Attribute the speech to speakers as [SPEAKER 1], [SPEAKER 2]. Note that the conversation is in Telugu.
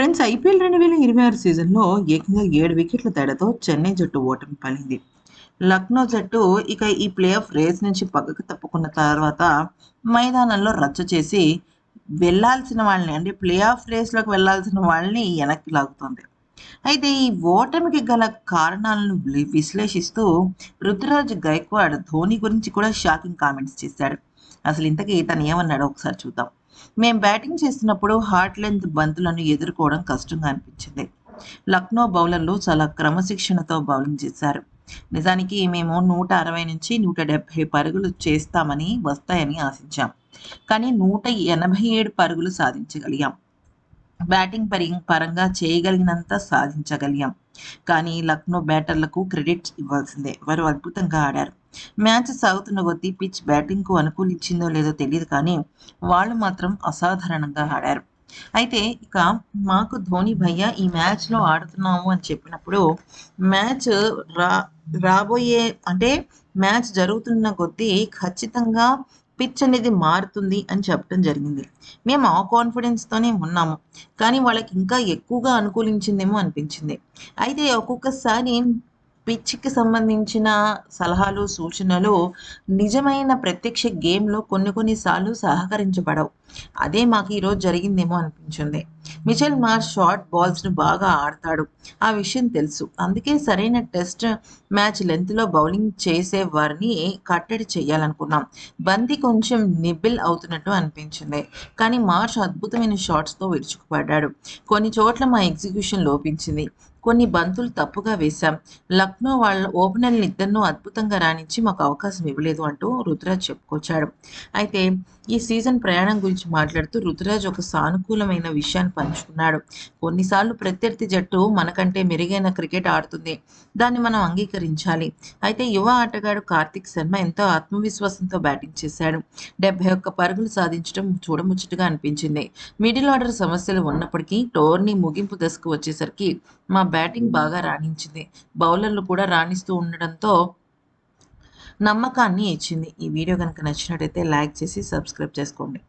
[SPEAKER 1] ఫ్రెండ్స్ ఐపీఎల్ 2026 సీజన్‌లో ఏకంగా 7 వికెట్ల తేడాతో చెన్నై జట్టు ఓటమి పాలైంది. లక్నో జట్టు ఇక ఈ ప్లే ఆఫ్ రేస్ నుంచి పక్కకు తప్పుకున్న తర్వాత మైదానంలో రచ్చ చేసి వెళ్ళాల్సిన వాళ్ళని అంటే ప్లే ఆఫ్ రేస్‌లోకి వెళ్ళాల్సిన వాళ్ళని వెనక్కి లాగుతోంది. అయితే ఈ ఓటమికి గల కారణాలను విశ్లేషిస్తూ రుతురాజ్ గైక్వాడ్ ధోని గురించి కూడా షాకింగ్ కామెంట్స్ చేశాడు. అసలు ఇంతకీ తను ఏమన్నాడో ఒకసారి చూద్దాం. మేం బ్యాటింగ్ చేస్తున్నప్పుడు హార్డ్ లెంత్ బంతులను ఎదుర్కోవడం కష్టంగా అనిపించింది. లక్నో బౌలర్లు చాలా క్రమశిక్షణతో బౌలింగ్ చేశారు. నిజానికి మేము 160-170 పరుగులు చేస్తామని వస్తాయని ఆశించాం. కానీ 187 పరుగులు సాధించగలిగాం. బ్యాటింగ్ పరంగా చేయగలిగినంత సాధించగలిగాం. కానీ లక్నో బ్యాటర్లకు క్రెడిట్స్ ఇవ్వాల్సిందే. వారు అద్భుతంగా ఆడారు. మ్యాచ్ సాగుతున్న కొద్దీ పిచ్ బ్యాటింగ్‌కు అనుకూలించిందో లేదో తెలీదు కానీ, వాళ్ళు మాత్రం అసాధారణంగా ఆడారు. అయితే ఇక మాకు ధోని భయ్యా ఈ మ్యాచ్‌లో ఆడుతున్నాము అని చెప్పినప్పుడు, మ్యాచ్ రా రాబోయే అంటే మ్యాచ్ జరుగుతున్న కొద్దీ ఖచ్చితంగా పిచ్ అనేది మారుతుంది అని చెప్పడం జరిగింది. మేము ఆ కాన్ఫిడెన్స్‌తోనే ఉన్నాము. కానీ వాళ్ళకి ఇంకా ఎక్కువగా అనుకూలించిందేమో అనిపించింది. అయితే ఒక్కొక్కసారి పిచ్‌కి సంబంధించిన సలహాలు, సూచనలు నిజమైన ప్రత్యక్ష గేమ్‌లో కొన్ని కొన్ని సార్లు సహకరించబడవు. అదే మాకు ఈరోజు జరిగిందేమో అనిపించింది. మిచెల్ మార్ష్ షార్ట్ బాల్స్‌ను బాగా ఆడతాడు. ఆ విషయం తెలుసు. అందుకే సరైన టెస్ట్ మ్యాచ్ లెంగ్త్‌లో బౌలింగ్ చేసే వారిని కట్టడి చేయాలనుకున్నాం. బంతి కొంచెం నిబ్బిల్ అవుతున్నట్టు అనిపించింది. కానీ మార్ష్ అద్భుతమైన షాట్స్‌తో విరుచుకుపడ్డాడు. కొన్ని చోట్ల మా ఎగ్జిక్యూషన్ లోపించింది. కొన్ని బంతులు తప్పుగా వేశాం. లక్నో వాళ్ళ ఓపెనర్‌లిద్దరినూ అద్భుతంగా రాణించి మాకు అవకాశం ఇవ్వలేదు అంటూ రుతురాజ్ చెప్పుకొచ్చాడు. అయితే ఈ సీజన్ ప్రయాణం గురించి మాట్లాడుతూ రుతురాజ్ ఒక సానుకూలమైన విషయాన్ని పంచుకున్నాడు. కొన్నిసార్లు ప్రత్యర్థి జట్టు మనకంటే మెరుగైన క్రికెట్ ఆడుతుంది. దాన్ని మనం అంగీకరించాలి. అయితే యువ ఆటగాడు కార్తిక్ శర్మ ఎంతో ఆత్మవిశ్వాసంతో బ్యాటింగ్ చేశాడు. 71 పరుగులు సాధించడం చూడముచ్చటగా అనిపించింది. మిడిల్ ఆర్డర్ సమస్యలు ఉన్నప్పటికీ టోర్నీ ముగింపు దశకు వచ్చేసరికి మా బ్యాటింగ్ బాగా రాణించింది. బౌలర్లు కూడా రాణిస్తూ ఉండడంతో నమ్మకాన్ని ఇచ్చింది. ఈ వీడియో గనుక నచ్చినట్టయితే లైక్ చేసి సబ్స్క్రైబ్ చేసుకోండి.